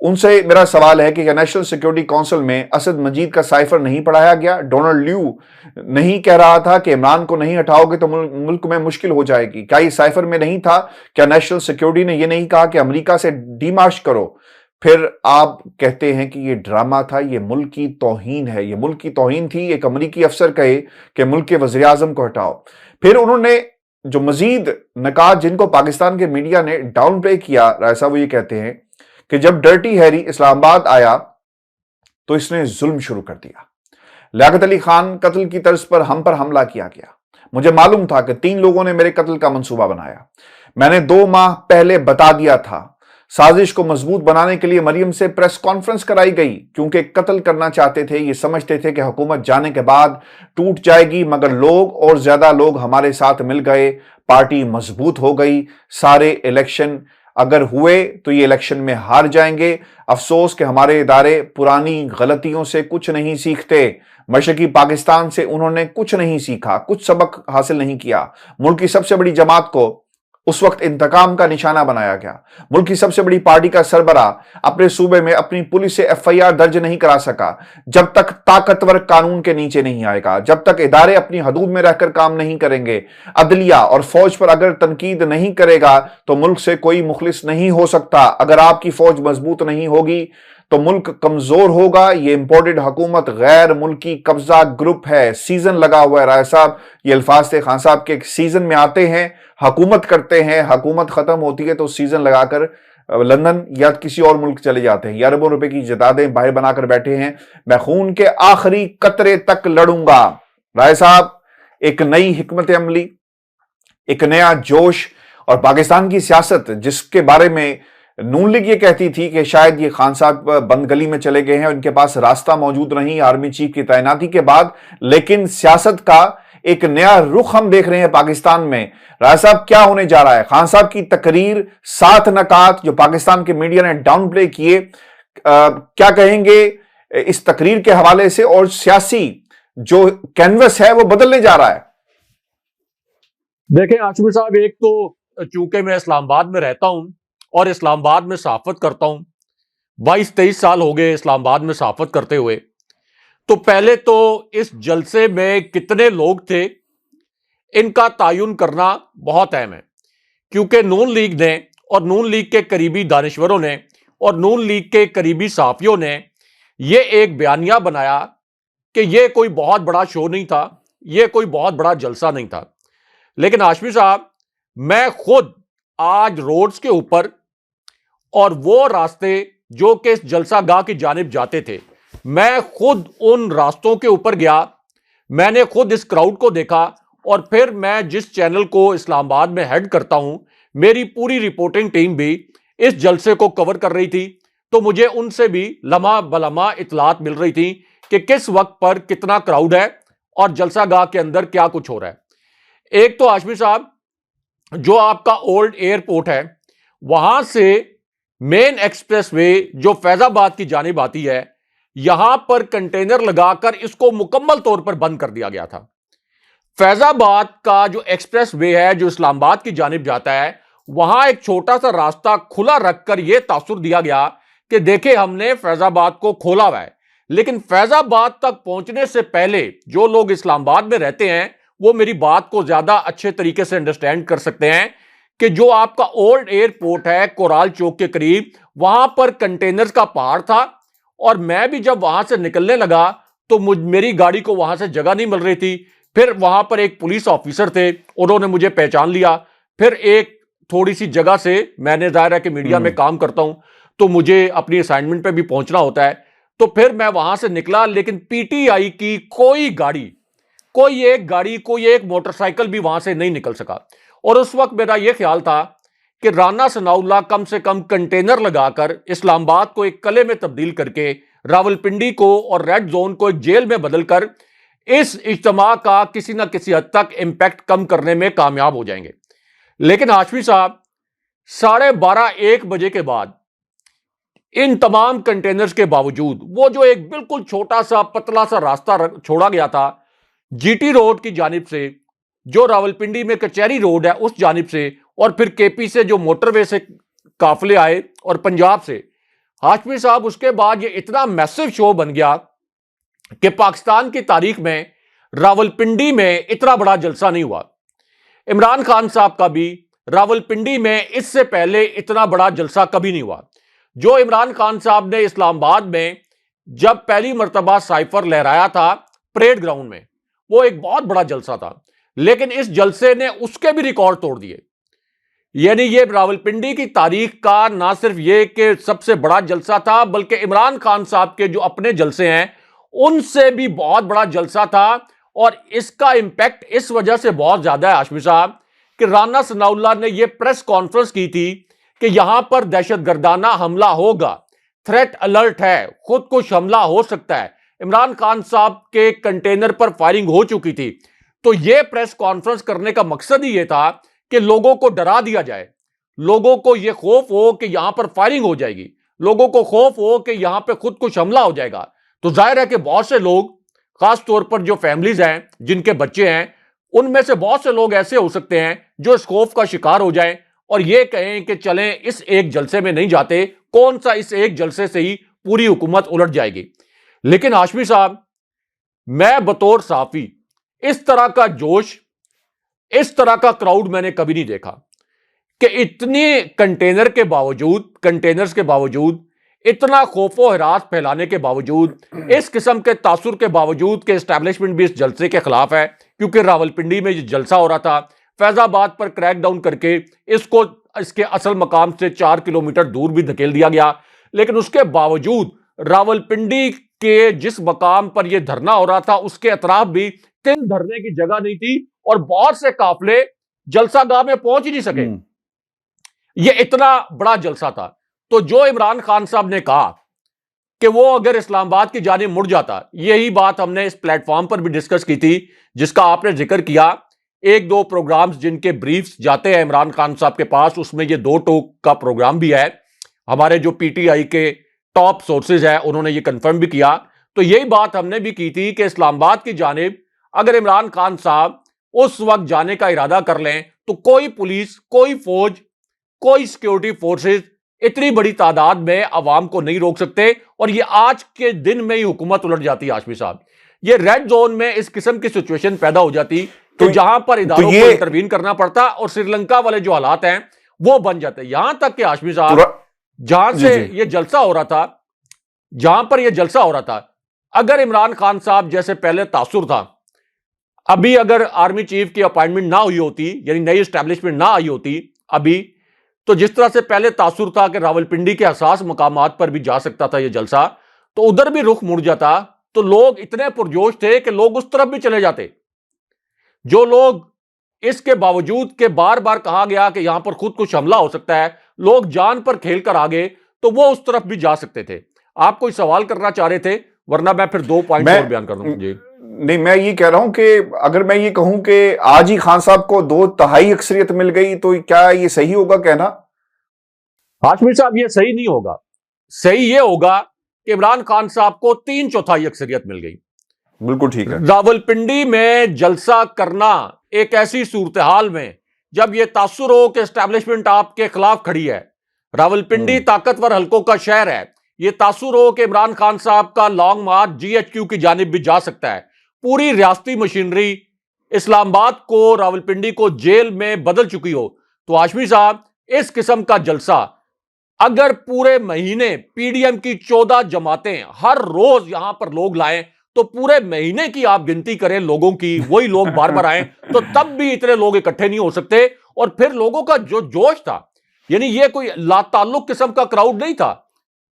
ان سے میرا سوال ہے کہ کیا نیشنل سیکیورٹی کونسل میں اسد مجید کا سائفر نہیں پڑھایا گیا؟ ڈونلڈ لیو نہیں کہہ رہا تھا کہ عمران کو نہیں ہٹاؤ گے تو ملک میں مشکل ہو جائے گی؟ کیا یہ سائفر میں نہیں تھا؟ کیا نیشنل سیکیورٹی نے یہ نہیں کہا کہ امریکہ سے ڈی مارچ کرو؟ پھر آپ کہتے ہیں کہ یہ ڈرامہ تھا، یہ ملک کی توہین ہے۔ یہ ملک کی توہین تھی ایک امریکی افسر کہے کہ ملک کے وزیر اعظم کو ہٹاؤ۔ پھر انہوں نے جو مزید نکات جن کو پاکستان کے میڈیا نے ڈاؤن پلے کیا، رائے صاحب وہ یہ کہتے ہیں کہ جب ڈرٹی ہیری اسلام آباد آیا تو اس نے ظلم شروع کر دیا۔ لیاقت علی خان قتل کی طرز پر ہم پر حملہ کیا گیا۔ مجھے معلوم تھا کہ 3 لوگوں نے میرے قتل کا منصوبہ بنایا۔ میں نے 2 ماہ پہلے بتا دیا تھا۔ سازش کو مضبوط بنانے کے لیے مریم سے پریس کانفرنس کرائی گئی کیونکہ قتل کرنا چاہتے تھے۔ یہ سمجھتے تھے کہ حکومت جانے کے بعد ٹوٹ جائے گی، مگر لوگ اور زیادہ لوگ ہمارے ساتھ مل گئے، پارٹی مضبوط ہو گئی۔ سارے الیکشن اگر ہوئے تو یہ الیکشن میں ہار جائیں گے۔ افسوس کہ ہمارے ادارے پرانی غلطیوں سے کچھ نہیں سیکھتے۔ مشرقی پاکستان سے انہوں نے کچھ نہیں سیکھا، کچھ سبق حاصل نہیں کیا۔ ملک کی سب سے بڑی جماعت کو اس وقت انتقام کا نشانہ بنایا گیا۔ ملک کی سب سے بڑی پارٹی کا سربراہ اپنے صوبے میں اپنی پولیس سے FIR درج نہیں کرا سکا جب تک طاقتور قانون کے نیچے نہیں آئے گا، جب تک ادارے اپنی حدود میں رہ کر کام نہیں کریں گے۔ عدلیہ اور فوج پر اگر تنقید نہیں کرے گا تو ملک سے کوئی مخلص نہیں ہو سکتا۔ اگر آپ کی فوج مضبوط نہیں ہوگی تو ملک کمزور ہوگا۔ یہ امپورٹڈ حکومت غیر ملکی قبضہ گروپ ہے۔ سیزن لگا ہوا ہے رائے صاحب، یہ الفاظ تھے خان صاحب کے۔ سیزن میں آتے ہیں، حکومت کرتے ہیں، حکومت ختم ہوتی ہے تو سیزن لگا کر لندن یا کسی اور ملک چلے جاتے ہیں، یا اربوں روپے کی جائیدادیں باہر بنا کر بیٹھے ہیں۔ میں خون کے آخری قطرے تک لڑوں گا۔ رائے صاحب، ایک نئی حکمت عملی، ایک نیا جوش، اور پاکستان کی سیاست جس کے بارے میں نون لیگ یہ کہتی تھی کہ شاید یہ خان صاحب بند گلی میں چلے گئے ہیں، ان کے پاس راستہ موجود نہیں آرمی چیف کی تعیناتی کے بعد، لیکن سیاست کا ایک نیا رخ ہم دیکھ رہے ہیں پاکستان میں۔ رائے صاحب، کیا ہونے جا رہا ہے؟ خان صاحب کی تقریر، 7 نکات جو پاکستان کے میڈیا نے ڈاؤن پلے کیے، کیا کہیں گے اس تقریر کے حوالے سے؟ اور سیاسی جو کینوس ہے وہ بدلنے جا رہا ہے۔ دیکھیں ہاشمی صاحب، ایک تو چونکہ میں اسلام آباد میں رہتا ہوں اور اسلام آباد میں صحافت کرتا ہوں، 22-23 سال ہو گئے اسلام آباد میں صحافت کرتے ہوئے، تو پہلے تو اس جلسے میں کتنے لوگ تھے ان کا تعین کرنا بہت اہم ہے، کیونکہ نون لیگ نے اور نون لیگ کے قریبی دانشوروں نے اور نون لیگ کے قریبی صحافیوں نے یہ ایک بیانیہ بنایا کہ یہ کوئی بہت بڑا شو نہیں تھا، یہ کوئی بہت بڑا جلسہ نہیں تھا۔ لیکن ہاشمی صاحب، میں خود آج روڈز کے اوپر اور وہ راستے جو کہ اس جلسہ گاہ کی جانب جاتے تھے، میں خود ان راستوں کے اوپر گیا، میں نے خود اس کراؤڈ کو دیکھا، اور پھر میں جس چینل کو اسلام آباد میں ہیڈ کرتا ہوں، میری پوری رپورٹنگ ٹیم بھی اس جلسے کو کور کر رہی تھی، تو مجھے ان سے بھی لمحہ بلمحہ اطلاعات مل رہی تھی کہ کس وقت پر کتنا کراؤڈ ہے اور جلسہ گاہ کے اندر کیا کچھ ہو رہا ہے۔ ایک تو ہاشمی صاحب، جو آپ کا اولڈ ایئرپورٹ ہے، وہاں سے مین ایکسپریس وے جو فیض آباد کی جانب آتی ہے، یہاں پر کنٹینر لگا کر اس کو مکمل طور پر بند کر دیا گیا تھا۔ فیض آباد کا جو ایکسپریس وے ہے جو اسلام آباد کی جانب جاتا ہے، وہاں ایک چھوٹا سا راستہ کھلا رکھ کر یہ تاثر دیا گیا کہ دیکھیں ہم نے فیض آباد کو کھولا ہوا ہے، لیکن فیض آباد تک پہنچنے سے پہلے جو لوگ اسلام آباد میں رہتے ہیں وہ میری بات کو زیادہ اچھے طریقے سے انڈرسٹینڈ کر سکتے ہیں کہ جو آپ کا اولڈ ایئرپورٹ ہے کورال چوک کے قریب، وہاں پر کنٹینرز کا پہاڑ تھا، اور میں بھی جب وہاں سے نکلنے لگا تو میری گاڑی کو وہاں سے جگہ نہیں مل رہی تھی۔ پھر وہاں پر ایک پولیس آفیسر تھے، انہوں نے مجھے پہچان لیا۔ پھر ایک تھوڑی سی جگہ سے، میں نے ظاہر ہے کہ میڈیا میں کام کرتا ہوں تو مجھے اپنی اسائنمنٹ پہ بھی پہنچنا ہوتا ہے، تو پھر میں وہاں سے نکلا، لیکن پی ٹی آئی کی کوئی گاڑی، کوئی ایک موٹر سائیکل بھی وہاں سے نہیں نکل سکا۔ اور اس وقت میرا یہ خیال تھا کہ رانا ثناء اللہ کم سے کم کنٹینر لگا کر اسلام آباد کو ایک قلعے میں تبدیل کر کے، راولپنڈی کو اور ریڈ زون کو ایک جیل میں بدل کر اس اجتماع کا کسی نہ کسی حد تک امپیکٹ کم کرنے میں کامیاب ہو جائیں گے۔ لیکن ہاشمی صاحب، 12:30-1 بجے کے بعد ان تمام کنٹینرز کے باوجود وہ جو ایک بالکل چھوٹا سا پتلا سا راستہ چھوڑا گیا تھا جی ٹی روڈ کی جانب سے، جو راولپنڈی میں کچہری روڈ ہے اس جانب سے، اور پھر کے پی سے جو موٹر وے سے قافلے آئے اور پنجاب سے، ہاشمی صاحب اس کے بعد یہ اتنا میسو شو بن گیا کہ پاکستان کی تاریخ میں راولپنڈی میں اتنا بڑا جلسہ نہیں ہوا. عمران خان صاحب کا بھی راولپنڈی میں اس سے پہلے اتنا بڑا جلسہ کبھی نہیں ہوا. جو عمران خان صاحب نے اسلام آباد میں جب پہلی مرتبہ سائفر لہرایا تھا پریڈ گراؤنڈ میں، وہ ایک بہت بڑا جلسہ تھا، لیکن اس جلسے نے اس کے بھی ریکارڈ توڑ دیے. یعنی یہ راولپنڈی کی تاریخ کا نہ صرف یہ کہ سب سے بڑا جلسہ تھا، بلکہ عمران خان صاحب کے جو اپنے جلسے ہیں ان سے بھی بہت بڑا جلسہ تھا. اور اس کا امپیکٹ اس وجہ سے بہت زیادہ ہے ہاشمی صاحب کہ رانا ثناء اللہ نے یہ پریس کانفرنس کی تھی کہ یہاں پر دہشت گردانہ حملہ ہوگا، تھریٹ الرٹ ہے، خود کش حملہ ہو سکتا ہے. عمران خان صاحب کے کنٹینر پر فائرنگ ہو چکی تھی. تو یہ پریس کانفرنس کرنے کا مقصد ہی یہ تھا کہ لوگوں کو ڈرا دیا جائے، لوگوں کو یہ خوف ہو کہ یہاں پر فائرنگ ہو جائے گی، لوگوں کو خوف ہو کہ یہاں پہ خود کش حملہ ہو جائے گا. تو ظاہر ہے کہ بہت سے لوگ، خاص طور پر جو فیملیز ہیں جن کے بچے ہیں، ان میں سے بہت سے لوگ ایسے ہو سکتے ہیں جو اس خوف کا شکار ہو جائیں اور یہ کہیں کہ چلیں اس ایک جلسے میں نہیں جاتے، کون سا اس ایک جلسے سے ہی پوری حکومت الٹ جائے گی. لیکن ہاشمی صاحب، میں بطور صحافی اس طرح کا جوش، اس طرح کا کراؤڈ میں نے کبھی نہیں دیکھا کہ اتنے کنٹینرز کے باوجود اتنا خوف و ہراس پھیلانے کے باوجود، اس قسم کے تاثر کے باوجود کہ اسٹیبلشمنٹ بھی اس جلسے کے خلاف ہے، کیونکہ راولپنڈی میں یہ جلسہ ہو رہا تھا، فیض آباد پر کریک ڈاؤن کر کے اس کو اس کے اصل مقام سے 4 کلومیٹر دور بھی دھکیل دیا گیا. لیکن اس کے باوجود راولپنڈی کے جس مقام پر یہ دھرنا ہو رہا تھا اس کے اطراف بھی 3 دھرنے کی جگہ نہیں تھی اور بہت سے قافلے جلسہ گاہ میں پہنچ ہی نہیں سکے. یہ اتنا بڑا جلسہ تھا. تو جو عمران خان صاحب نے کہا کہ وہ اگر اسلام آباد کی جانب مڑ جاتا، یہی بات ہم نے اس پلیٹ فارم پر بھی ڈسکس کی تھی جس کا آپ نے ذکر کیا. 1-2 پروگرامز جن کے بریفز جاتے ہیں عمران خان صاحب کے پاس، اس میں یہ 2 ٹوک کا پروگرام بھی ہے. ہمارے جو پی ٹی آئی کے ٹاپ سورسز ہیں انہوں نے یہ کنفرم بھی کیا. تو یہی بات ہم نے بھی کی تھی کہ اسلام آباد کی جانب اگر عمران خان صاحب اس وقت جانے کا ارادہ کر لیں تو کوئی پولیس، کوئی فوج، کوئی سیکیورٹی فورسز اتنی بڑی تعداد میں عوام کو نہیں روک سکتے، اور یہ آج کے دن میں ہی حکومت الٹ جاتی. ہاشمی صاحب، یہ ریڈ زون میں اس قسم کی سچویشن پیدا ہو جاتی تو جہاں پر اداروں کو انٹروین کرنا پڑتا اور سری لنکا والے جو حالات ہیں وہ بن جاتے. یہاں تک کہ ہاشمی صاحب جہاں سے یہ جلسہ ہو رہا تھا، جہاں پر یہ جلسہ ہو رہا تھا، اگر عمران خان صاحب جیسے پہلے تاثر تھا، ابھی اگر آرمی چیف کی اپائنٹمنٹ نہ ہوئی ہوتی، یعنی نئی اسٹیبلشمنٹ نہ آئی ہوتی ابھی، تو جس طرح سے پہلے تاثر تھا کہ راولپنڈی کے حساس مقامات پر بھی جا سکتا تھا یہ جلسہ، تو ادھر بھی رخ مڑ جاتا. تو لوگ اتنے پرجوش تھے کہ لوگ اس طرف بھی چلے جاتے. جو لوگ اس کے باوجود کہ بار بار کہا گیا کہ یہاں پر خود کش حملہ ہو سکتا ہے، لوگ جان پر کھیل کر آگے، تو وہ اس طرف بھی جا سکتے تھے. آپ کوئی سوال کرنا چاہ رہے تھے؟ ورنہ میں پھر 2 پوائنٹ اور بیان کر دوں. جی نہیں، میں یہ کہہ رہا ہوں کہ اگر میں یہ کہوں کہ آج ہی خان صاحب کو 2/3 اکثریت مل گئی تو کیا یہ صحیح ہوگا کہنا؟ ہاشمی صاحب، یہ صحیح نہیں ہوگا. صحیح یہ ہوگا کہ عمران خان صاحب کو 3/4 اکثریت مل گئی. بالکل ٹھیک ہے. راولپنڈی میں جلسہ کرنا ایک ایسی صورتحال میں جب یہ تاثر ہو کہ اسٹیبلشمنٹ آپ کے خلاف کھڑی ہے، راولپنڈی طاقتور حلقوں کا شہر ہے، یہ تاثر ہو کہ عمران خان صاحب کا لانگ مارچ GHQ کی جانب بھی جا سکتا ہے، پوری ریاستی مشینری اسلام آباد کو، راولپنڈی کو جیل میں بدل چکی ہو، تو ہاشمی صاحب اس قسم کا جلسہ اگر پورے مہینے پی ڈی ایم کی 14 جماعتیں ہر روز یہاں پر لوگ لائیں تو پورے مہینے کی آپ گنتی کریں لوگوں کی، وہی لوگ بار بار آئیں تو تب بھی اتنے لوگ اکٹھے نہیں ہو سکتے. اور پھر لوگوں کا جو جوش تھا، یعنی یہ کوئی لا تعلق قسم کا کراؤڈ نہیں تھا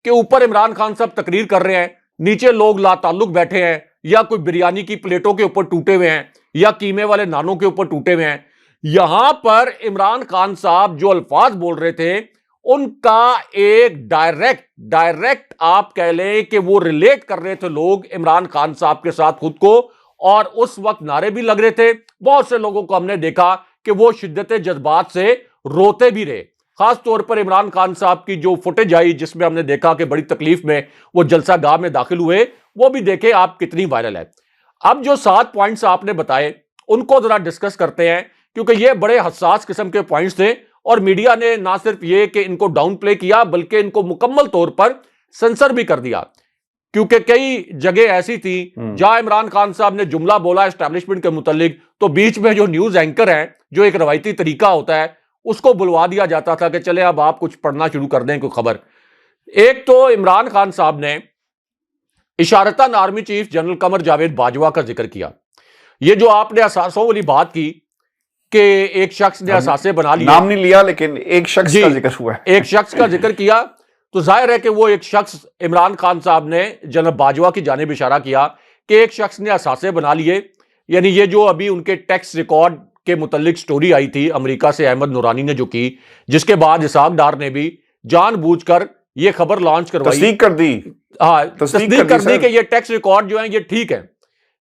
کہ اوپر عمران خان صاحب تقریر کر رہے ہیں، نیچے لوگ لا تعلق بیٹھے ہیں، یا کوئی بریانی کی پلیٹوں کے اوپر ٹوٹے ہوئے ہیں، یا قیمے والے نانوں کے اوپر ٹوٹے ہوئے ہیں. یہاں پر عمران خان صاحب جو الفاظ بول رہے تھے ان کا ایک ڈائریکٹ آپ کہہ لیں کہ وہ ریلیٹ کر رہے تھے لوگ عمران خان صاحب کے ساتھ خود کو، اور اس وقت نعرے بھی لگ رہے تھے. بہت سے لوگوں کو ہم نے دیکھا کہ وہ شدت جذبات سے روتے بھی رہے. خاص طور پر عمران خان صاحب کی جو فوٹیج آئی جس میں ہم نے دیکھا کہ بڑی تکلیف میں وہ جلسہ گاہ میں داخل ہوئے، وہ بھی دیکھیں آپ کتنی وائرل ہے. اب جو 7 پوائنٹس آپ نے بتائے ان کو ذرا ڈسکس کرتے ہیں، کیونکہ یہ بڑے حساس قسم کے پوائنٹس تھے اور میڈیا نے نہ صرف یہ کہ ان کو ڈاؤن پلے کیا بلکہ ان کو مکمل طور پر سنسر بھی کر دیا، کیونکہ کئی جگہ ایسی تھی جہاں عمران خان صاحب نے جملہ بولا اسٹیبلشمنٹ کے متعلق تو بیچ میں جو نیوز اینکر ہیں، جو ایک روایتی طریقہ ہوتا ہے، اس کو بلوا دیا جاتا تھا کہ چلے اب آپ کچھ پڑھنا شروع کر دیں کوئی خبر۔ ایک تو عمران خان صاحب نے اشارتاً army chief general Qamar Javed Bajwa کا ذکر کیا۔ یہ جو آپ نے اثاثوں والی بات کی کہ ایک شخص نے اثاثے بنا لیے، نام نہیں لیا لیکن ایک شخص کا ذکر ہوا ہے، ایک شخص کا ذکر کیا، تو ظاہر ہے کہ وہ ایک شخص عمران خان صاحب نے جنرل باجوہ کی جانب اشارہ کیا کہ ایک شخص نے اثاثے بنا لیے، یعنی یہ جو ابھی ان کے ٹیکس ریکارڈ کے متعلق سٹوری آئی تھی امریکہ سے احمد نورانی نے جو کی، جس کے بعد اسحاق ڈار نے بھی جان بوجھ کر یہ خبر لانچ کروائی، تصدیق کر دی، ہاں تصدیق کر دی کہ یہ ٹیکس ریکارڈ جو ہیں یہ ٹھیک ہے،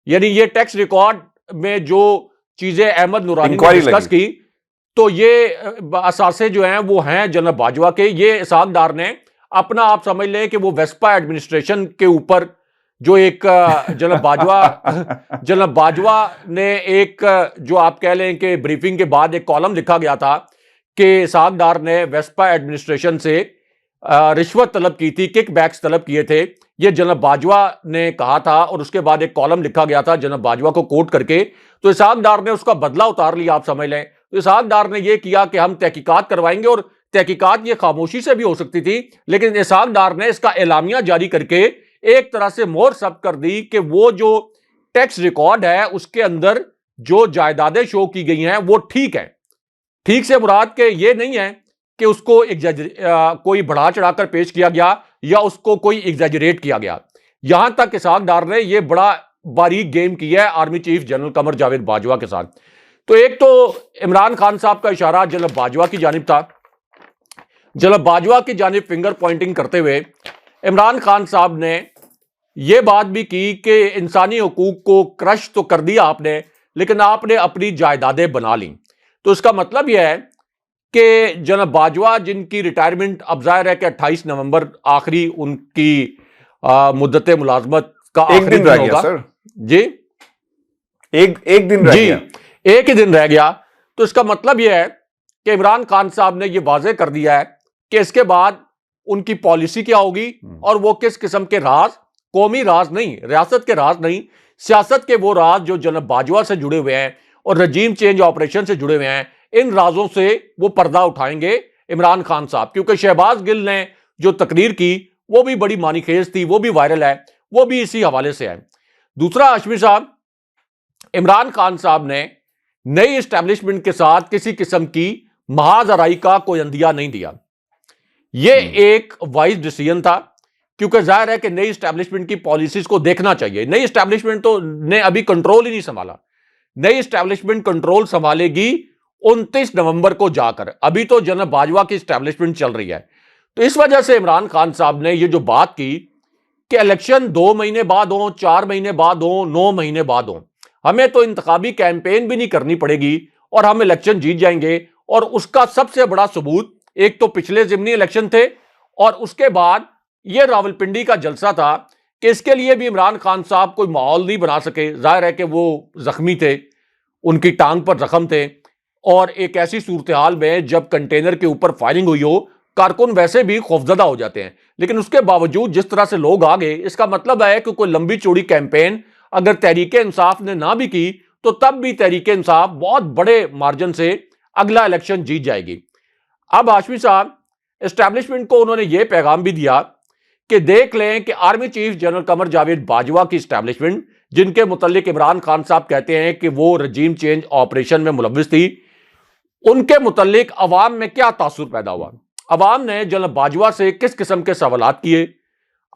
یعنی یہ ٹیکس ریکارڈ میں جو چیزیں احمد نورانی نے ڈسکس کی تو یہ اثاثے جو ہیں وہ ہیں جنرل باجوہ کے۔ یہ اسحاق ڈار نے اپنا آپ سمجھ لیں کہ وہ ویسپا ایڈمنسٹریشن کے اوپر جو ایک جنرل باجوہ نے ایک جو آپ کہہ لیں کہ بریفنگ کے بعد ایک کالم لکھا گیا تھا کہ اسحاق ڈار نے ویسپا ایڈمنسٹریشن سے رشوت طلب کی تھی، کک بیکس طلب کیے تھے، یہ جنرل باجوہ نے کہا تھا، اور اس کے بعد ایک کالم لکھا گیا تھا جنرل باجوہ کو کوٹ کر کے، تو اسحاق ڈار نے اس کا بدلہ اتار لیا آپ سمجھ لیں۔ تو اسحاق ڈار نے یہ کیا کہ ہم تحقیقات کروائیں گے، اور تحقیقات یہ خاموشی سے بھی ہو سکتی تھی، لیکن اسحاق ڈار نے اس کا اعلامیہ جاری کر کے ایک طرح سے مہر ثبت کر دی کہ وہ جو ٹیکس ریکارڈ ہے اس کے اندر جو جائیدادیں شو کی گئی ہیں وہ ٹھیک ہے۔ ٹھیک سے مراد کہ یہ نہیں ہے کہ اس کو کوئی بڑھا چڑھا کر پیش کیا گیا یا اس کو کوئی ایگزیجریٹ کیا گیا۔ یہاں تک اسحاق ڈار نے یہ بڑا باریک گیم کیا ہے army chief general Qamar Javed Bajwa کے ساتھ۔ تو ایک تو عمران خان صاحب کا اشارہ جنرل باجوہ کی جانب تھا، جنرل باجوہ کی جانب فنگر پوائنٹنگ کرتے ہوئے عمران خان صاحب نے یہ بات بھی کی کہ انسانی حقوق کو کرش تو کر دیا آپ نے، لیکن آپ نے اپنی جائیدادیں بنا لیں۔ تو اس کا مطلب یہ ہے کہ جنرل باجوہ جن کی ریٹائرمنٹ اب ظاہر ہے کہ 28 نومبر آخری ان کی مدت ملازمت کا آخری دن ہوگا، جی ایک دن رہ گیا، ایک ہی دن رہ گیا، تو اس کا مطلب یہ ہے کہ عمران خان صاحب نے یہ واضح کر دیا ہے کہ اس کے بعد ان کی پالیسی کیا ہوگی، اور وہ کس قسم کے راز، قومی راز نہیں، ریاست کے راز نہیں، سیاست کے وہ راز جو جنرل باجوہ سے جڑے ہوئے ہیں اور رجیم چینج آپریشن سے جڑے ہوئے ہیں، ان رازوں سے وہ پردہ اٹھائیں گے عمران خان صاحب۔ کیونکہ شہباز گل نے جو تقریر کی وہ بھی بڑی معنی خیز تھی، وہ بھی وائرل ہے، وہ بھی اسی حوالے سے ہے۔ دوسرا ہاشمی صاحب، عمران خان صاحب نے نئی اسٹیبلشمنٹ کے ساتھ کسی قسم کی محاذ آرائی کا کوئی اندیہ نہیں دیا۔ یہ ایک وائز ڈیسیژن تھا، کیونکہ ظاہر ہے کہ نئی اسٹیبلشمنٹ کی پالیسیز کو دیکھنا چاہیے۔ نئی اسٹیبلشمنٹ تو نے ابھی کنٹرول ہی نہیں سنبھالا، نئی اسٹیبلشمنٹ کنٹرول سنبھالے گی 29 نومبر کو جا کر، ابھی تو جنرل باجوہ کی اسٹیبلشمنٹ چل رہی ہے۔ تو اس وجہ سے عمران خان صاحب نے یہ جو بات کی کہ الیکشن 2 مہینے بعد ہوں، 4 مہینے بعد ہوں، 9 مہینے بعد ہوں، ہمیں تو انتخابی کیمپین بھی نہیں کرنی پڑے گی اور ہم الیکشن جیت جائیں گے۔ اور اس کا سب سے بڑا ثبوت ایک تو پچھلے ضمنی الیکشن تھے، اور اس کے بعد یہ راولپنڈی کا جلسہ تھا کہ اس کے لیے بھی عمران خان صاحب کوئی ماحول نہیں بنا سکے۔ ظاہر ہے کہ وہ زخمی تھے، ان کی ٹانگ پر زخم تھے، اور ایک ایسی صورتحال میں جب کنٹینر کے اوپر فائرنگ ہوئی ہو، کارکن ویسے بھی خوفزدہ ہو جاتے ہیں، لیکن اس کے باوجود جس طرح سے لوگ آ گئے، اس کا مطلب ہے کہ کوئی لمبی چوڑی کیمپین اگر تحریک انصاف نے نہ بھی کی تو تب بھی تحریک انصاف بہت بڑے مارجن سے اگلا الیکشن جیت جائے گی۔ اب ہاشمی صاحب اسٹیبلشمنٹ کو انہوں نے یہ پیغام بھی دیا کہ دیکھ لیں کہ army chief general Qamar Javed Bajwa کی اسٹیبلشمنٹ، جن کے متعلق عمران خان صاحب کہتے ہیں کہ وہ رجیم چینج آپریشن میں ملوث تھی، ان کے متعلق عوام میں کیا تاثر پیدا ہوا، عوام نے جنرل باجوہ سے کس قسم کے سوالات کیے،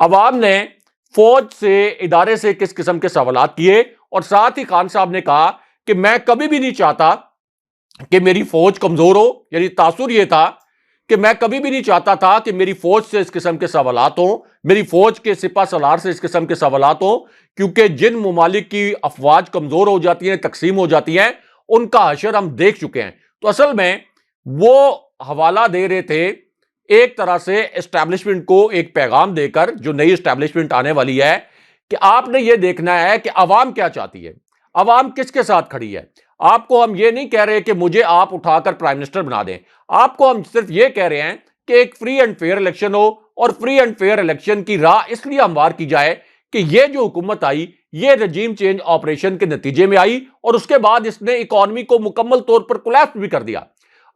عوام نے فوج سے، ادارے سے کس قسم کے سوالات کیے، اور ساتھ ہی خان صاحب نے کہا کہ میں کبھی بھی نہیں چاہتا کہ میری فوج کمزور ہو، یعنی تاثر یہ تھا کہ میں کبھی بھی نہیں چاہتا تھا کہ میری فوج سے اس قسم کے سوالات ہوں، میری فوج کے سپہ سالار سے اس قسم کے سوالات ہوں، کیونکہ جن ممالک کی افواج کمزور ہو جاتی ہیں، تقسیم ہو جاتی ہیں، ان کا حشر ہم دیکھ چکے ہیں۔ تو اصل میں وہ حوالہ دے رہے تھے ایک طرح سے اسٹیبلشمنٹ کو ایک پیغام دے کر، جو نئی اسٹیبلشمنٹ آنے والی ہے، کہ آپ نے یہ دیکھنا ہے کہ عوام کیا چاہتی ہے، عوام کس کے ساتھ کھڑی ہے۔ آپ کو ہم یہ نہیں کہہ رہے کہ مجھے آپ اٹھا کر پرائم منسٹر بنا دیں، آپ کو ہم صرف یہ کہہ رہے ہیں کہ ایک فری اینڈ فیئر الیکشن ہو اور فری اینڈ فیئر الیکشن کی راہ اس لیے ہموار کی جائے کہ یہ جو حکومت آئی یہ رجیم چینج آپریشن کے نتیجے میں آئی اور اس کے بعد اس نے اکانومی کو مکمل طور پر کولیپس بھی کر دیا.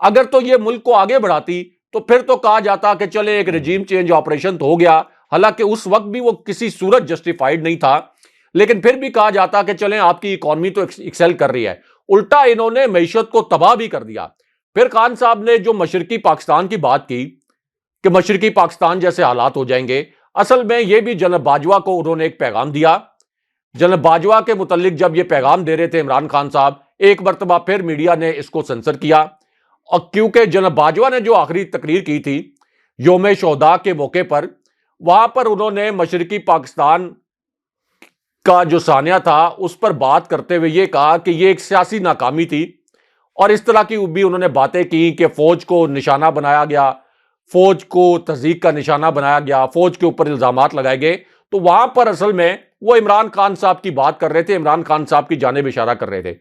اگر تو یہ ملک کو آگے بڑھاتی تو پھر تو کہا جاتا کہ چلے ایک رجیم چینج آپریشن تو ہو گیا، حالانکہ اس وقت بھی وہ کسی صورت جسٹیفائیڈ نہیں تھا، لیکن پھر بھی کہا جاتا کہ چلیں آپ کی اکانومی تو ایکسل کر رہی ہے. الٹا انہوں نے معیشت کو تباہ بھی کر دیا. پھر خان صاحب نے جو مشرقی پاکستان کی بات کی کہ مشرقی پاکستان جیسے حالات ہو جائیں گے، اصل میں یہ بھی جنرل باجوہ کو انہوں نے ایک پیغام دیا. جنرل باجوہ کے متعلق جب یہ پیغام دے رہے تھے عمران خان صاحب، ایک مرتبہ پھر میڈیا نے اس کو سنسر کیا، اور کیونکہ جنرل باجوہ نے جو آخری تقریر کی تھی یوم شہداء کے موقع پر، وہاں پر انہوں نے مشرقی پاکستان کا جو سانحہ تھا اس پر بات کرتے ہوئے یہ کہا کہ یہ ایک سیاسی ناکامی تھی، اور اس طرح کی بھی انہوں نے باتیں کی کہ فوج کو نشانہ بنایا گیا، فوج کو تہذیب کا نشانہ بنایا گیا، فوج کے اوپر الزامات لگائے گئے. تو وہاں پر اصل میں وہ عمران خان صاحب کی بات کر رہے تھے، عمران خان صاحب کی جانب اشارہ کر رہے تھے.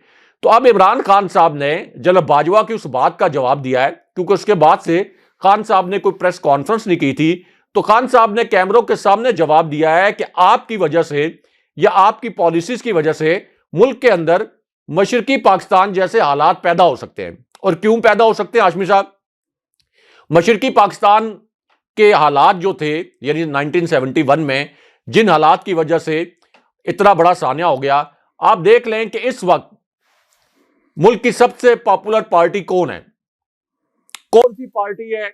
تو اب عمران خان صاحب نے جنرل باجوہ کی اس بات کا جواب دیا ہے، کیونکہ اس کے بعد سے خان صاحب نے کوئی پریس کانفرنس نہیں کی تھی، تو خان صاحب نے کیمروں کے سامنے جواب دیا ہے کہ آپ کی وجہ سے یا آپ کی پالیسیز کی وجہ سے ملک کے اندر مشرقی پاکستان جیسے حالات پیدا ہو سکتے ہیں. اور کیوں پیدا ہو سکتے ہیں ہاشمی صاحب؟ مشرقی پاکستان کے حالات جو تھے یعنی 1971 میں جن حالات کی وجہ سے اتنا بڑا سانحہ ہو گیا، آپ دیکھ لیں کہ اس وقت ملک کی سب سے پاپولر پارٹی کون ہے؟ کون سی پارٹی ہے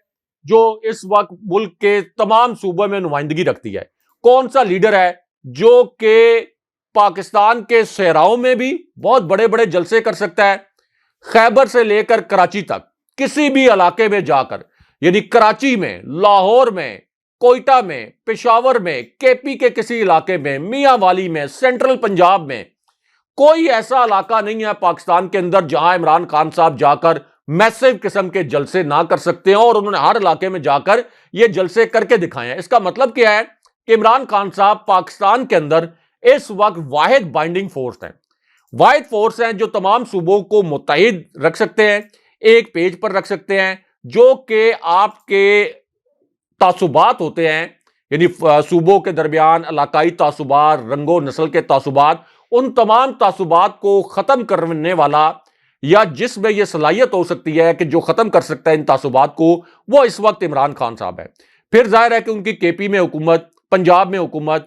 جو اس وقت ملک کے تمام صوبوں میں نمائندگی رکھتی ہے؟ کون سا لیڈر ہے جو کہ پاکستان کے صحراؤں میں بھی بہت بڑے بڑے جلسے کر سکتا ہے، خیبر سے لے کر کراچی تک کسی بھی علاقے میں جا کر، یعنی کراچی میں، لاہور میں، کوئٹہ میں، پشاور میں، کے پی کے کسی علاقے میں، میاں والی میں، سینٹرل پنجاب میں، کوئی ایسا علاقہ نہیں ہے پاکستان کے اندر جہاں عمران خان صاحب جا کر میسو قسم کے جلسے نہ کر سکتے ہیں، اور انہوں نے ہر علاقے میں جا کر یہ جلسے کر کے دکھائے ہیں. اس کا مطلب کیا ہے کہ عمران خان صاحب پاکستان کے اندر اس وقت واحد بائنڈنگ فورس ہیں، واحد فورس ہیں جو تمام صوبوں کو متحد رکھ سکتے ہیں، ایک پیج پر رکھ سکتے ہیں، جو کہ آپ کے تعصبات ہوتے ہیں، یعنی صوبوں کے درمیان علاقائی تعصبات، رنگ و نسل کے تعصبات، ان تمام تعصبات کو ختم کرنے والا یا جس میں یہ صلاحیت ہو سکتی ہے کہ جو ختم کر سکتا ہے ان تعصبات کو، وہ اس وقت عمران خان صاحب ہے. پھر ظاہر ہے کہ ان کی کے پی میں حکومت، پنجاب میں حکومت،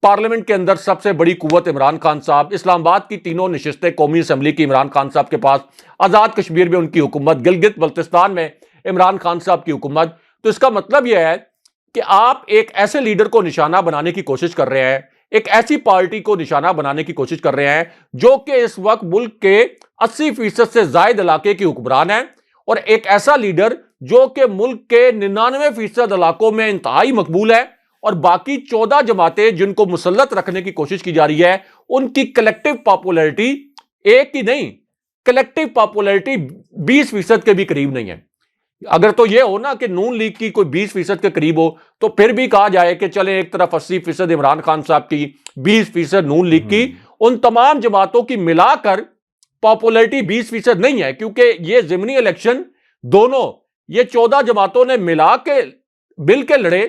پارلیمنٹ کے اندر سب سے بڑی قوت عمران خان صاحب، اسلام آباد کی تینوں نشستیں قومی اسمبلی کی عمران خان صاحب کے پاس، آزاد کشمیر میں ان کی حکومت، گلگت بلتستان میں عمران خان صاحب کی حکومت. تو اس کا مطلب یہ ہے کہ آپ ایک ایسے لیڈر کو نشانہ بنانے کی کوشش کر رہے ہیں، ایک ایسی پارٹی کو نشانہ بنانے کی کوشش کر رہے ہیں جو کہ اس وقت ملک کے 80% سے زائد علاقے کی حکمران ہے، اور ایک ایسا لیڈر جو کہ ملک کے 99% علاقوں میں انتہائی مقبول ہے، اور باقی 14 جماعتیں جن کو مسلط رکھنے کی کوشش کی جا رہی ہے ان کی کلیکٹیو پاپولیرٹی ایک ہی نہیں، کلیکٹیو پاپولیرٹی 20% کے بھی قریب نہیں ہے. اگر تو یہ ہو نا کہ نون لیگ کی کوئی 20% کے قریب ہو تو پھر بھی کہا جائے کہ چلیں ایک طرف 80% عمران خان صاحب کی، 20% نون لیگ کی، ان تمام جماعتوں کی ملا کر پاپولیرٹی 20% نہیں ہے، کیونکہ یہ ضمنی الیکشن دونوں یہ 14 جماعتوں نے ملا کے مل کے لڑے،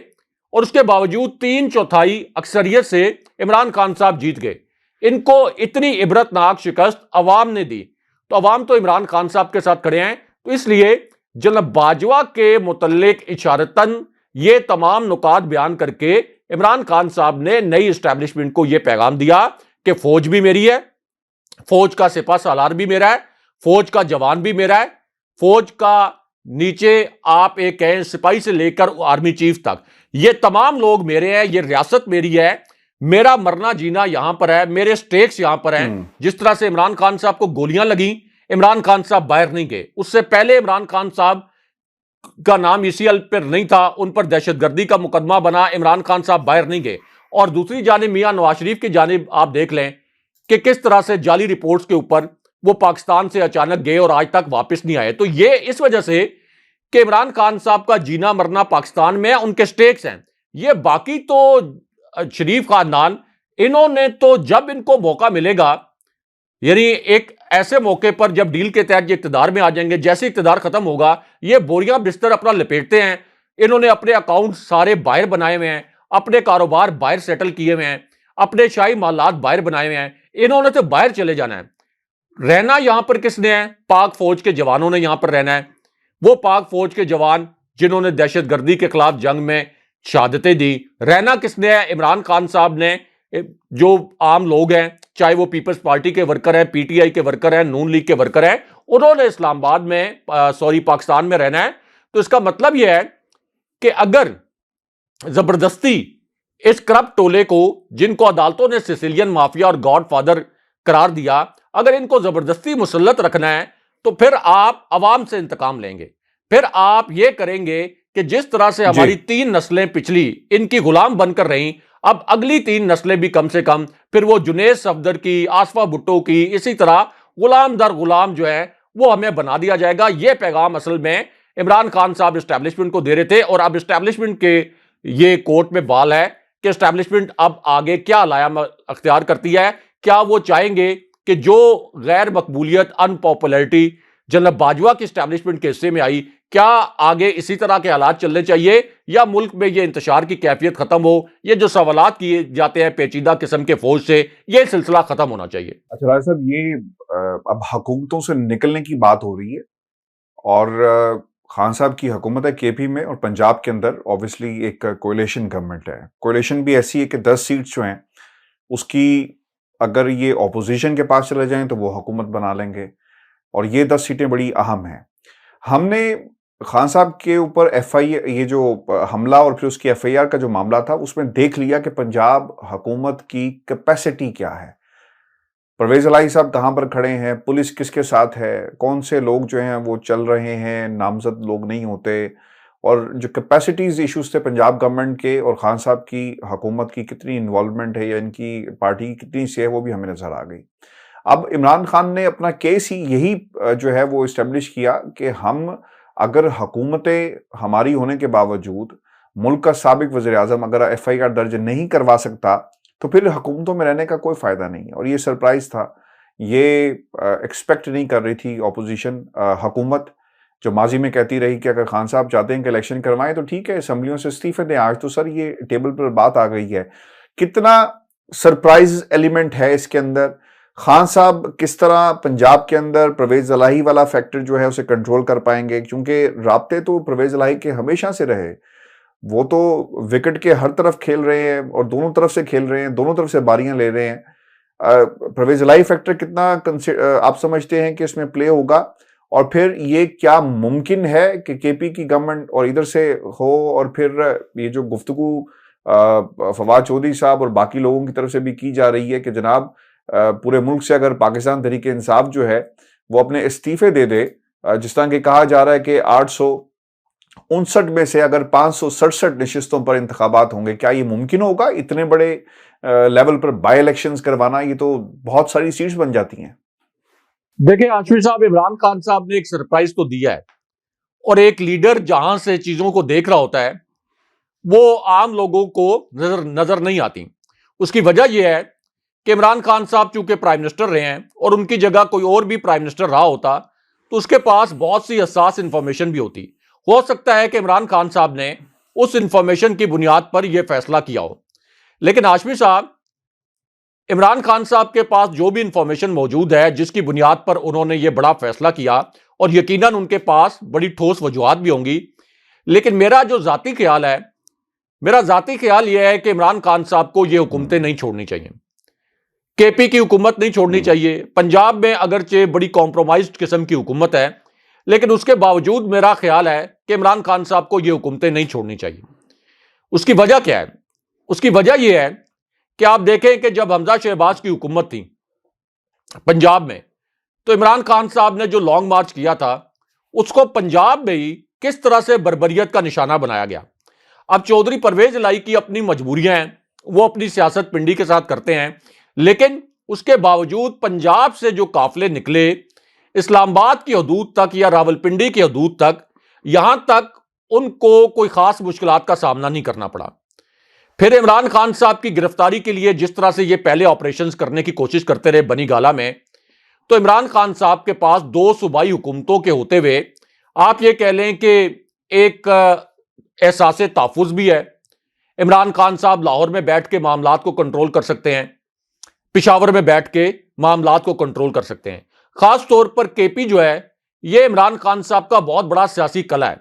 اور اس کے باوجود 3/4 اکثریت سے عمران خان صاحب جیت گئے. ان کو اتنی عبرتناک شکست عوام نے دی، تو عوام تو عمران خان صاحب کے ساتھ کھڑے ہیں. تو اس لیے جناب باجوہ کے متعلق اشارتاً یہ تمام نکات بیان کر کے عمران خان صاحب نے نئی اسٹیبلشمنٹ کو یہ پیغام دیا کہ فوج بھی میری ہے، فوج کا سپہ سالار بھی میرا ہے، فوج کا جوان بھی میرا ہے، فوج کا نیچے آپ ایک کہیں سپاہی سے لے کر آرمی چیف تک یہ تمام لوگ میرے ہیں، یہ ریاست میری ہے، میرا مرنا جینا یہاں پر ہے، میرے سٹیکس یہاں پر ہیں. جس طرح سے عمران خان صاحب کو گولیاں لگیں، عمران خان صاحب باہر نہیں گئے. اس سے پہلے عمران خان صاحب کا نام ECL پر نہیں تھا، ان پر دہشت گردی کا مقدمہ بنا، عمران خان صاحب باہر نہیں گئے. اور دوسری جانب میاں نواز شریف کی جانب آپ دیکھ لیں کہ کس طرح سے جعلی رپورٹس کے اوپر وہ پاکستان سے اچانک گئے اور آج تک واپس نہیں آئے. تو یہ اس وجہ سے کہ عمران خان صاحب کا جینا مرنا پاکستان میں ہے، ان کے سٹیکس ہیں. یہ باقی تو شریف خاندان، انہوں نے تو جب ان کو موقع ملے گا، یعنی ایک ایسے موقع پر جب ڈیل کے تحت یہ اقتدار میں آ جائیں گے، جیسے اقتدار ختم ہوگا یہ بوریاں بستر اپنا لپیٹتے ہیں، انہوں نے اپنے اکاؤنٹ سارے باہر بنائے ہوئے ہیں، اپنے کاروبار باہر سیٹل کیے ہوئے ہیں، اپنے شاہی محلات باہر بنائے ہوئے ہیں، انہوں نے تو باہر چلے جانا ہے۔ رہنا یہاں پر کس نے ہے؟ پاک فوج کے جوانوں نے یہاں پر رہنا ہے، وہ پاک فوج کے جوان جنہوں نے دہشت گردی کے خلاف جنگ میں شہادتیں دی۔ رہنا کس نے ہے؟ عمران خان صاحب نے۔ جو عام لوگ ہیں، چاہے وہ پیپلز پارٹی کے ورکر ہیں، پی ٹی آئی کے ورکر ہیں، نون لیگ کے ورکر ہیں، انہوں نے اسلام آباد میں پاکستان میں رہنا ہے۔ تو اس کا مطلب یہ ہے کہ اگر زبردستی اس کرپٹ ٹولے کو، جن کو عدالتوں نے سیسیلین مافیا اور گاڈ فادر قرار دیا، اگر ان کو زبردستی مسلط رکھنا ہے تو پھر آپ عوام سے انتقام لیں گے، پھر آپ یہ کریں گے کہ جس طرح سے ہماری 3 نسلیں پچھلی ان کی غلام بن کر رہیں، اب اگلی 3 نسلیں بھی کم سے کم پھر وہ جنید صفدر کی، آصفہ بھٹو کی، اسی طرح غلام در غلام جو ہے وہ ہمیں بنا دیا جائے گا۔ یہ پیغام اصل میں عمران خان صاحب اسٹیبلشمنٹ کو دے رہے تھے، اور اب اسٹیبلشمنٹ کے یہ کورٹ میں بال ہے کہ اسٹیبلشمنٹ اب آگے کیا علائم اختیار کرتی ہے۔ کیا وہ چاہیں گے کہ جو غیر مقبولیت، ان پاپولرٹی جناب باجوہ کی اسٹیبلشمنٹ کے حصے میں آئی، کیا آگے اسی طرح کے حالات چلنے چاہیے، یا ملک میں یہ انتشار کی کیفیت ختم ہو، یہ جو سوالات کیے جاتے ہیں پیچیدہ قسم کے فوج سے، یہ سلسلہ ختم ہونا چاہیے؟ اچھا راجہ صاحب، یہ اب حکومتوں سے نکلنے کی بات ہو رہی ہے، اور خان صاحب کی حکومت ہے کے پی میں اور پنجاب کے اندر اوبیسلی ایک کولیشن گورنمنٹ ہے۔ کولیشن بھی ایسی ہے کہ 10 سیٹس جو ہیں اس کی اگر یہ اپوزیشن کے پاس چلے جائیں تو وہ حکومت بنا لیں گے، اور یہ 10 سیٹیں بڑی اہم ہیں۔ ہم نے خان صاحب کے اوپر یہ جو حملہ اور پھر اس کی ایف آئی آر کا جو معاملہ تھا، اس میں دیکھ لیا کہ پنجاب حکومت کی کیپیسٹی کیا ہے، پرویز الہی صاحب کہاں پر کھڑے ہیں، پولیس کس کے ساتھ ہے، کون سے لوگ جو ہیں وہ چل رہے ہیں، نامزد لوگ نہیں ہوتے، اور جو کیپیسٹیز ایشوز تھے پنجاب گورنمنٹ کے اور خان صاحب کی حکومت کی کتنی انوالومنٹ ہے یا ان کی پارٹی کی کتنی سی ہے، وہ بھی ہمیں نظر آ گئی۔ اب عمران خان نے اپنا کیس ہی یہی جو ہے وہ اسٹیبلش کیا کہ ہم اگر حکومتیں ہماری ہونے کے باوجود ملک کا سابق وزیر اعظم اگر ایف آئی آر درج نہیں کروا سکتا تو پھر حکومتوں میں رہنے کا کوئی فائدہ نہیں ہے، اور یہ سرپرائز تھا، یہ ایکسپیکٹ نہیں کر رہی تھی اپوزیشن حکومت، جو ماضی میں کہتی رہی کہ اگر خان صاحب چاہتے ہیں کہ الیکشن کروائیں تو ٹھیک ہے، اسمبلیوں سے استعفے دیں۔ آج تو سر یہ ٹیبل پر بات آ گئی ہے، کتنا سرپرائز ایلیمنٹ ہے اس کے اندر۔ خان صاحب کس طرح پنجاب کے اندر پرویز الہی والا فیکٹر جو ہے اسے کنٹرول کر پائیں گے، کیونکہ رابطے تو پرویز الہی کے ہمیشہ سے رہے، وہ تو وکٹ کے ہر طرف کھیل رہے ہیں اور دونوں طرف سے کھیل رہے ہیں، دونوں طرف سے باریاں لے رہے ہیں۔ پرویز الہی فیکٹر کتنا آپ سمجھتے ہیں کہ اس میں پلے ہوگا، اور پھر یہ کیا ممکن ہے کہ کے پی کی گورنمنٹ اور ادھر سے ہو، اور پھر یہ جو گفتگو فواد چودھری صاحب اور باقی لوگوں کی طرف سے بھی کی جا رہی ہے کہ جناب پورے ملک سے اگر پاکستان تحریک انصاف جو ہے وہ اپنے استعفے دے دے، جس طرح کہ کہا جا رہا ہے کہ 859 میں سے اگر 567 نشستوں پر انتخابات ہوں گے، کیا یہ ممکن ہوگا؟ اتنے بڑے لیول پر بائی الیکشنز کروانا، یہ تو بہت ساری سیٹس بن جاتی ہیں۔ دیکھیں ہاشمی صاحب، عمران خان صاحب نے ایک سرپرائز تو دیا ہے، اور ایک لیڈر جہاں سے چیزوں کو دیکھ رہا ہوتا ہے وہ عام لوگوں کو نظر نہیں آتی۔ اس کی وجہ یہ ہے کہ عمران خان صاحب چونکہ پرائم منسٹر رہے ہیں، اور ان کی جگہ کوئی اور بھی پرائم منسٹر رہا ہوتا تو اس کے پاس بہت سی حساس انفارمیشن بھی ہوتی۔ ہو سکتا ہے کہ عمران خان صاحب نے اس انفارمیشن کی بنیاد پر یہ فیصلہ کیا ہو، لیکن ہاشمی صاحب، عمران خان صاحب کے پاس جو بھی انفارمیشن موجود ہے جس کی بنیاد پر انہوں نے یہ بڑا فیصلہ کیا، اور یقیناً ان کے پاس بڑی ٹھوس وجوہات بھی ہوں گی، لیکن میرا ذاتی خیال یہ ہے کہ عمران خان صاحب کو یہ حکومتیں نہیں چھوڑنی چاہیے، کے پی کی حکومت نہیں چھوڑنی چاہیے۔ پنجاب میں اگرچہ بڑی کمپرومائزڈ قسم کی حکومت ہے، لیکن اس کے باوجود میرا خیال ہے کہ عمران خان صاحب کو یہ حکومتیں نہیں چھوڑنی چاہیے۔ اس کی وجہ کیا ہے؟ اس کی وجہ یہ ہے کہ آپ دیکھیں کہ جب حمزہ شہباز کی حکومت تھی پنجاب میں، تو عمران خان صاحب نے جو لانگ مارچ کیا تھا اس کو پنجاب میں ہی کس طرح سے بربریت کا نشانہ بنایا گیا۔ اب چودھری پرویز الہی کی اپنی مجبوریاں ہیں، وہ اپنی سیاست پنڈی کے ساتھ کرتے ہیں، لیکن اس کے باوجود پنجاب سے جو قافلے نکلے اسلام آباد کی حدود تک یا راولپنڈی کی حدود تک، یہاں تک ان کو کوئی خاص مشکلات کا سامنا نہیں کرنا پڑا۔ پھر عمران خان صاحب کی گرفتاری کے لیے جس طرح سے یہ پہلے آپریشنز کرنے کی کوشش کرتے رہے بنی گالہ میں، تو عمران خان صاحب کے پاس 2 صوبائی حکومتوں کے ہوتے ہوئے آپ یہ کہہ لیں کہ ایک احساس تحفظ بھی ہے. عمران خان صاحب لاہور میں بیٹھ کے معاملات کو کنٹرول کر سکتے ہیں, پشاور میں بیٹھ کے معاملات کو کنٹرول کر سکتے ہیں. خاص طور پر کے پی جو ہے یہ عمران خان صاحب کا بہت بڑا سیاسی قلعہ ہے.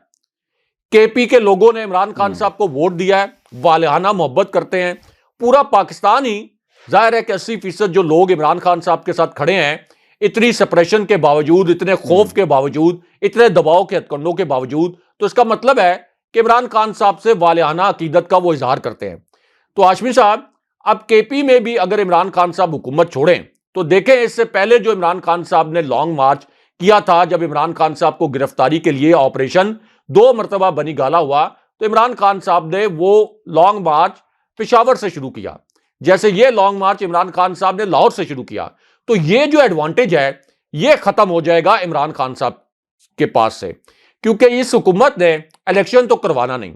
کے پی کے لوگوں نے عمران خان صاحب کو ووٹ دیا ہے, والہانہ محبت کرتے ہیں. پورا پاکستان ہی ظاہر ہے کہ 80% جو لوگ عمران خان صاحب کے ساتھ کھڑے ہیں, اتنی سپریشن کے باوجود, اتنے خوف کے باوجود, اتنے دباؤ کے ہتھکنڈوں کے باوجود, تو اس کا مطلب ہے کہ عمران خان صاحب سے والہانہ عقیدت کا وہ اظہار کرتے ہیں. تو ہاشمی صاحب, اب کے پی میں بھی اگر عمران خان صاحب حکومت چھوڑیں تو دیکھیں اس سے پہلے جو عمران خان صاحب نے لانگ مارچ کیا تھا, جب عمران خان صاحب کو گرفتاری کے لیے آپریشن 2 مرتبہ بنی گالا ہوا, تو عمران خان صاحب نے وہ لانگ مارچ پشاور سے شروع کیا, جیسے یہ لانگ مارچ عمران خان صاحب نے لاہور سے شروع کیا. تو یہ جو ایڈوانٹیج ہے یہ ختم ہو جائے گا عمران خان صاحب کے پاس سے, کیونکہ اس حکومت نے الیکشن تو کروانا نہیں.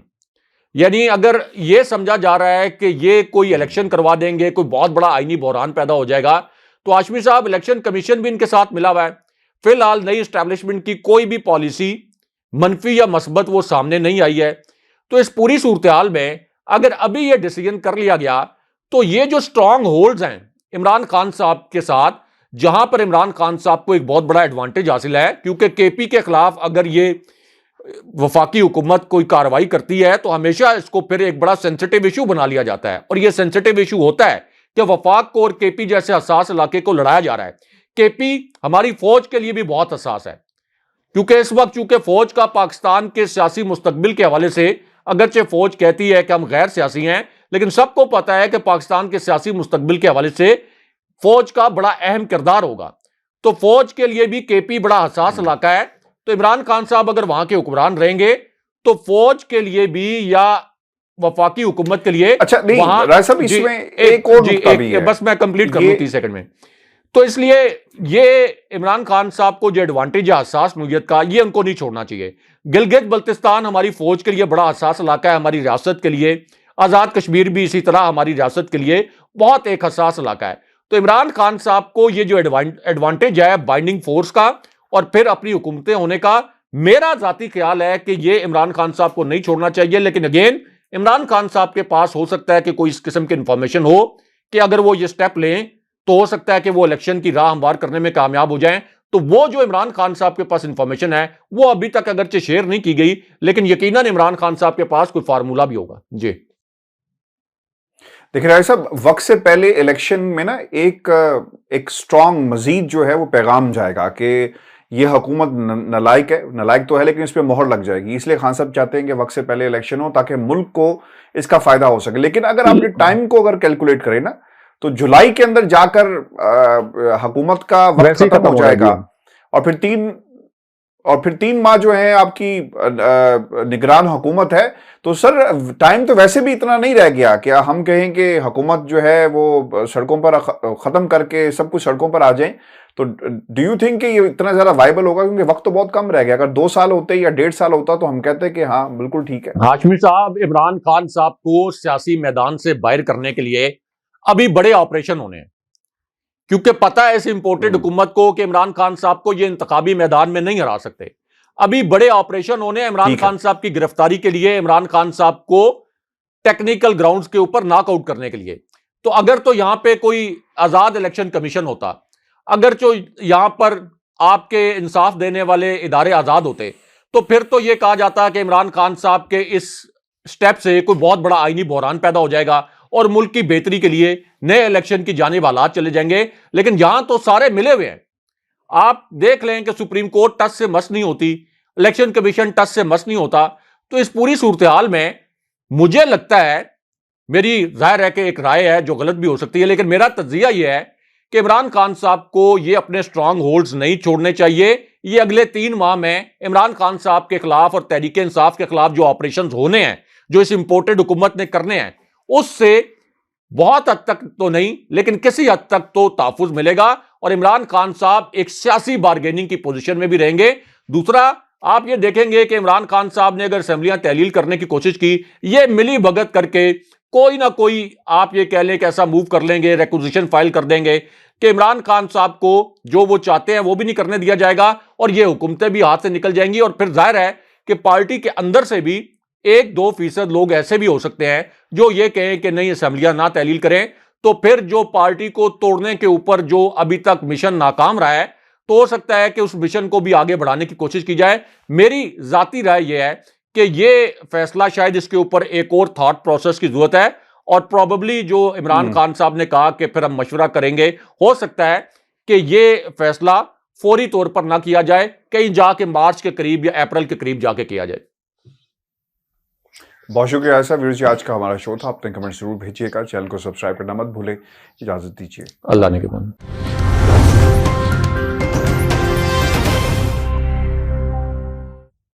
یعنی اگر یہ سمجھا جا رہا ہے کہ یہ کوئی الیکشن کروا دیں گے, کوئی بہت بڑا آئینی بحران پیدا ہو جائے گا, تو ہاشمی صاحب الیکشن کمیشن بھی ان کے ساتھ ملا ہوا ہے. فی الحال نئی اسٹیبلشمنٹ کی کوئی بھی پالیسی منفی یا مثبت وہ سامنے نہیں آئی ہے. تو اس پوری صورتحال میں اگر ابھی یہ ڈیسیژن کر لیا گیا تو یہ جو سٹرانگ ہولڈز ہیں عمران خان صاحب کے ساتھ, جہاں پر عمران خان صاحب کو ایک بہت بڑا ایڈوانٹیج حاصل ہے, کیونکہ کے پی کے خلاف اگر یہ وفاقی حکومت کوئی کارروائی کرتی ہے تو ہمیشہ اس کو پھر ایک بڑا سینسٹیو ایشو بنا لیا جاتا ہے, اور یہ سینسٹیو ایشو ہوتا ہے کہ وفاق کو اور کے پی جیسے حساس علاقے کو لڑایا جا رہا ہے. کے پی ہماری فوج کے لیے بھی بہت حساس ہے, کیونکہ اس وقت چونکہ فوج کا پاکستان کے سیاسی مستقبل کے حوالے سے, اگرچہ فوج کہتی ہے کہ ہم غیر سیاسی ہیں, لیکن سب کو پتا ہے کہ پاکستان کے سیاسی مستقبل کے حوالے سے فوج کا بڑا اہم کردار ہوگا. تو فوج کے لیے بھی کے پی بڑا حساس علاقہ ہے. تو عمران خان صاحب اگر وہاں کے حکمران رہیں گے تو فوج کے لیے بھی یا وفاقی حکومت کے لیے, اچھا نہیں رائے صاحب, اس میں ایک اور نقطہ بھی ہے, بس میں کمپلیٹ کر لوں 30 سیکنڈ میں. تو اس لیے یہ عمران خان صاحب کو جو ایڈوانٹیج ہے حساس نوعیت کا, یہ ان کو نہیں چھوڑنا چاہیے. گلگت بلتستان ہماری فوج کے لیے بڑا حساس علاقہ ہے, ہماری ریاست کے لیے. آزاد کشمیر بھی اسی طرح ہماری ریاست کے لیے بہت ایک حساس علاقہ ہے. تو عمران خان صاحب کو یہ جو ایڈوانٹیج ہے بائنڈنگ فورس کا اور پھر اپنی حکومتیں ہونے کا, میرا ذاتی خیال ہے کہ یہ عمران خان صاحب کو نہیں چھوڑنا چاہیے. لیکن اگین عمران خان صاحب کے پاس ہو سکتا ہے کہ کوئی اس قسم کی انفارمیشن ہو کہ اگر وہ یہ سٹیپ لیں تو ہو سکتا ہے کہ وہ الیکشن کی راہ ہموار کرنے میں کامیاب ہو جائیں. تو وہ جو عمران خان صاحب کے پاس انفارمیشن ہے وہ ابھی تک اگرچہ شیئر نہیں کی گئی, لیکن یقیناً عمران خان صاحب کے پاس کوئی فارمولا بھی ہوگا. جی دیکھیں رائے صاحب, وقت سے پہلے الیکشن میں نا ایک سٹرانگ مزید جو ہے وہ پیغام جائے گا کہ یہ حکومت نالائق ہے, نالائق تو ہے لیکن اس پہ مہر لگ جائے گی. اس لیے خان صاحب چاہتے ہیں کہ وقت سے پہلے الیکشن ہو تاکہ ملک کو اس کا فائدہ ہو سکے. لیکن اگر آپ نے ٹائم کو اگر کیلکولیٹ کریں نا تو جولائی کے اندر جا کر حکومت کا وقت ختم ہو جائے گا, اور پھر 3 ماہ جو ہیں آپ کی نگران حکومت ہے. تو سر ٹائم تو ویسے بھی اتنا نہیں رہ گیا کہ ہم کہیں کہ حکومت جو ہے وہ سڑکوں پر ختم کر کے سب کچھ سڑکوں پر آ جائیں. تو ڈو یو تھنک کہ یہ اتنا زیادہ وائبل ہوگا, کیونکہ وقت تو بہت کم رہ گیا. اگر 2 سال ہوتے یا 1.5 سال ہوتا تو ہم کہتے کہ ہاں بالکل ٹھیک ہے. ہاشمی صاحب, عمران خان صاحب کو سیاسی میدان سے باہر کرنے کے لیے ابھی بڑے آپریشن ہونے ہیں, کیونکہ پتہ ہے اس امپورٹڈ حکومت کو کہ عمران خان صاحب کو یہ انتخابی میدان میں نہیں ہرا سکتے. ابھی بڑے آپریشن ہونے ہیں عمران خان صاحب کی گرفتاری کے لیے, عمران خان صاحب کو ٹیکنیکل گراؤنڈز کے اوپر ناک آؤٹ کرنے کے لیے. تو اگر تو یہاں پہ کوئی آزاد الیکشن کمیشن ہوتا, اگر جو یہاں پر آپ کے انصاف دینے والے ادارے آزاد ہوتے, تو پھر تو یہ کہا جاتا کہ عمران خان صاحب کے اس سٹیپ سے کوئی بہت بڑا آئینی بحران پیدا ہو جائے گا اور ملک کی بہتری کے لیے نئے الیکشن کی جانب حالات چلے جائیں گے. لیکن یہاں تو سارے ملے ہوئے ہیں. آپ دیکھ لیں کہ سپریم کورٹ ٹس سے مس نہیں ہوتی, الیکشن کمیشن ٹس سے مس نہیں ہوتا. تو اس پوری صورتحال میں مجھے لگتا ہے, میری ظاہر ہے کہ ایک رائے ہے جو غلط بھی ہو سکتی ہے, لیکن میرا تجزیہ یہ ہے کہ عمران خان صاحب کو یہ اپنے سٹرانگ ہولڈز نہیں چھوڑنے چاہیے. یہ اگلے 3 ماہ میں عمران خان صاحب کے خلاف اور تحریک انصاف کے خلاف جو آپریشنز ہونے ہیں, جو اس امپورٹڈ حکومت نے کرنے ہیں, اس سے بہت حد تک تو نہیں لیکن کسی حد تک تو تحفظ ملے گا, اور عمران خان صاحب ایک سیاسی بارگیننگ کی پوزیشن میں بھی رہیں گے. دوسرا, آپ یہ دیکھیں گے کہ عمران خان صاحب نے اگر اسمبلیاں تحلیل کرنے کی کوشش کی, یہ ملی بھگت کر کے کوئی نہ کوئی آپ یہ کہہ لیں کہ ایسا موو کر لیں گے, ریکوزیشن فائل کر دیں گے کہ عمران خان صاحب کو جو وہ چاہتے ہیں وہ بھی نہیں کرنے دیا جائے گا, اور یہ حکومتیں بھی ہاتھ سے نکل جائیں گی. اور پھر ظاہر ہے کہ پارٹی کے اندر سے بھی 1-2% لوگ ایسے بھی ہو سکتے ہیں جو یہ کہیں کہ نہیں اسمبلیاں نہ تحلیل کریں، تو پھر جو پارٹی کو توڑنے کے اوپر جو ابھی تک مشن ناکام رہا ہے تو ہو سکتا ہے کہ اس مشن کو بھی آگے بڑھانے کی کوشش کی جائے. میری ذاتی رائے یہ ہے کہ یہ فیصلہ شاید اس کے اوپر ایک اور تھاٹ پروسیس کی ضرورت ہے، اور پروبیبلی جو عمران خان صاحب نے کہا کہ پھر ہم مشورہ کریں گے، ہو سکتا ہے کہ یہ فیصلہ فوری طور پر نہ کیا جائے، کہیں جا کے مارچ کے قریب یا اپریل کے قریب جا کے کیا جائے. بہت شکریہ ایسا ویورز جی، آج کا ہمارا شو تھا. اپنے کمنٹ ضرور بھیجیے گا، چینل کو سبسکرائب کرنا مت بھولے. اجازت دیجیے. اللہ نے کے